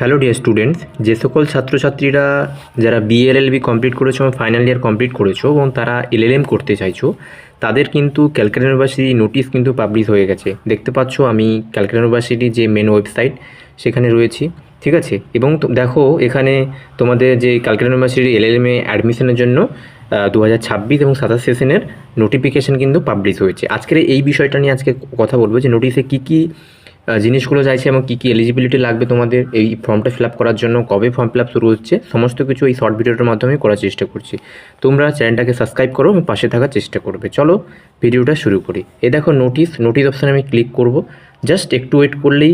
Hello dear students, যে সকল ছাত্রছাত্রীরা যারা বিএলএলবি কমপ্লিট করেছো এবং ফাইনাল ইয়ার কমপ্লিট করেছো এবং তারা এলএলএম করতে চাইছো, তাদের কিন্তু ক্যালকাটা ইউনিভার্সিটি নোটিশ কিন্তু পাবলিশ হয়ে গেছে। দেখতে পাচ্ছ আমি ক্যালকাটা ইউনিভার্সিটি যে মেন ওয়েবসাইট সেখানে রয়েছি, ঠিক আছে। এবং দেখো এখানে তোমাদের যে ক্যালকাটা ইউনিভার্সিটি এলএলএমে অ্যাডমিশনের জন্য 2026 এবং 27 সেশনের নোটিফিকেশান কিন্তু পাবলিশ হয়েছে। আজকের এই বিষয়টা নিয়ে আজকে কথা বলবো যে নোটিশে কী কী জিনিসগুলো চাইছে এবং কী কী এলিজিবিলিটি লাগবে তোমাদের এই ফর্মটা ফিল আপ করার জন্য, কবে ফর্ম ফিল আপ শুরু হচ্ছে, সমস্ত কিছু এই শর্ট ভিডিওটার মাধ্যমে করার চেষ্টা করছি। তোমরা চ্যানেলটাকে সাবস্ক্রাইব করো এবং পাশে থাকার চেষ্টা করবে। চলো ভিডিওটা শুরু করি। দেখো নোটিশ অপশানে আমি ক্লিক করব। জাস্ট একটু ওয়েট করলেই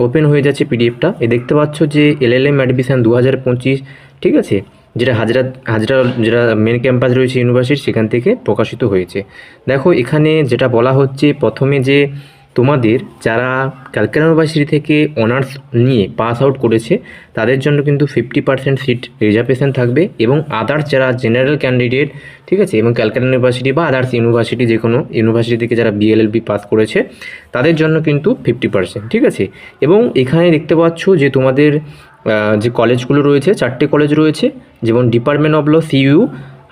ওপেন হয়ে যাচ্ছে পিডিএফটা। দেখতে পাচ্ছ যে এলএলএম অ্যাডমিশন 2025, ঠিক আছে, যেটা হাজরা যেটা মেন ক্যাম্পাস রয়েছে ইউনিভার্সিটি সেখান থেকে প্রকাশিত হয়েছে। দেখো এখানে যেটা বলা হচ্ছে, প্রথমে যে তোমাদের যারা ক্যালকাটা ইউনিভার্সিটি থেকে অনার্স নিয়ে পাস আউট করেছে তাদের জন্য কিন্তু 50% সিট রিজার্ভেশন থাকবে, এবং আদার্স যারা জেনারেল ক্যান্ডিডেট, ঠিক আছে, এবং ক্যালকাটা ইউনিভার্সিটি বা আদার্স ইউনিভার্সিটি যে কোনো ইউনিভার্সিটি থেকে যারা বিএলএলবি পাস করেছে তাদের জন্য কিন্তু 50%, ঠিক আছে। এবং এখানে দেখতে পাচ্ছ যে তোমাদের যে কলেজগুলো রয়েছে, 4টে কলেজ রয়েছে, যেমন department of law CU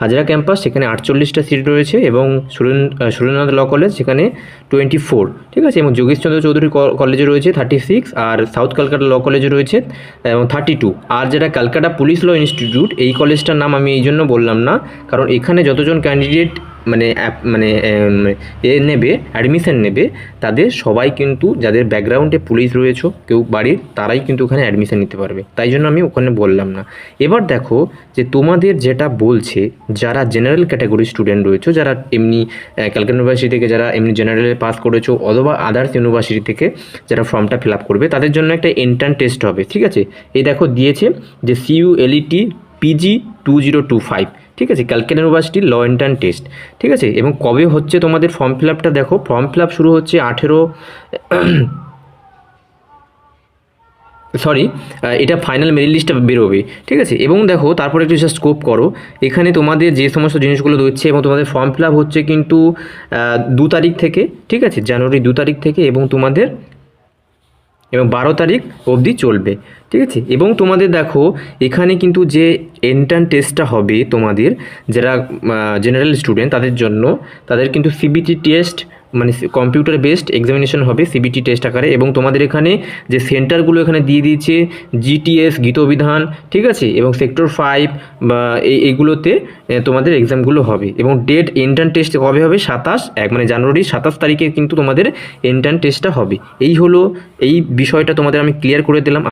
Hazra campus, সেখানে 48টা সিট রয়েছে, এবং সুরেন্দ্রনাথ ল কলেজ সেখানে 24, ঠিক আছে, এবং যোগেশচন্দ্র চৌধুরী কলেজে রয়েছে 36, আর সাউথ ক্যালকাটা ল কলেজে রয়েছে এবং 32। আর যেটা ক্যালকাটা পুলিশ ল ইনস্টিটিউট, এই কলেজটার নাম আমি এই জন্য বললাম না, কারণ এখানে যতজন ক্যান্ডিডেট নেবে, অ্যাডমিশন নেবে, তাদের সবাই কিন্তু যাদের ব্যাকগ্রাউন্ডে পুলিশ রয়েছে কেউ বাড়ির, তারাই কিন্তু ওখানে অ্যাডমিশন নিতে পারবে, তাই জন্য আমি ওখানে বললাম না। এবার দেখো যে তোমাদের যেটা বলছে, যারা জেনারেল ক্যাটাগরি স্টুডেন্ট রয়েছে, যারা এমনি ক্যালকাটা ইউনিভার্সিটি থেকে যারা এমনি জেনারেলে পাস করেছো অথবা আদার্স ইউনিভার্সিটি থেকে যারা ফর্মটা ফিল আপ করবে, তাদের জন্য একটা এন্ট্রান্স টেস্ট হবে, ঠিক আছে। এই দেখো দিয়েছে যে CULET PG 2025, ঠিক আছে, ক্যালকাটা ইউনিভার্সিটির ল এন্ট্রান্স টেস্ট, ঠিক আছে। এবং কবে হচ্ছে তোমাদের ফর্ম ফিল আপটা, দেখো ফর্ম ফিল আপ শুরু হচ্ছে এটা ফাইনাল মেরিট লিস্টটা বেরোবে, ঠিক আছে। এবং দেখো তারপরে একটু জাস্ট স্কোপ করো, এখানে তোমাদের যে সমস্ত জিনিসগুলো দিচ্ছে, এবং তোমাদের ফর্ম ফিল আপ হচ্ছে কিন্তু 2 তারিখ থেকে, ঠিক আছে, জানুয়ারি 2 তারিখ থেকে, এবং 12 তারিখ অবধি চলবে, ঠিক আছে। এবং তোমাদের দেখো এখানে কিন্তু যে এন্ট্রান্স টেস্টটা হবে তোমাদের যারা জেনারেল স্টুডেন্ট তাদের জন্য, তাদের কিন্তু সিবিটি টেস্ট মানে কম্পিউটার বেসড এক্সামিনেশন হবে সিবিটি টেস্ট আকারে। এবং তোমাদের এখানে যে সেন্টারগুলো এখানে দিয়ে দিয়েছে, GTS গীতবিধান, ঠিক আছে, এবং সেক্টর 5 বা এইগুলোতে তোমাদের এক্সামগুলো হবে। এবং ডেট এন্ট্রান্স টেস্ট কবে হবে, জানুয়ারি 27 তারিখে কিন্তু তোমাদের এন্ট্রান্স টেস্টটা হবে। এই হলো এই বিষয়টা তোমাদের আমি ক্লিয়ার করে দিলাম।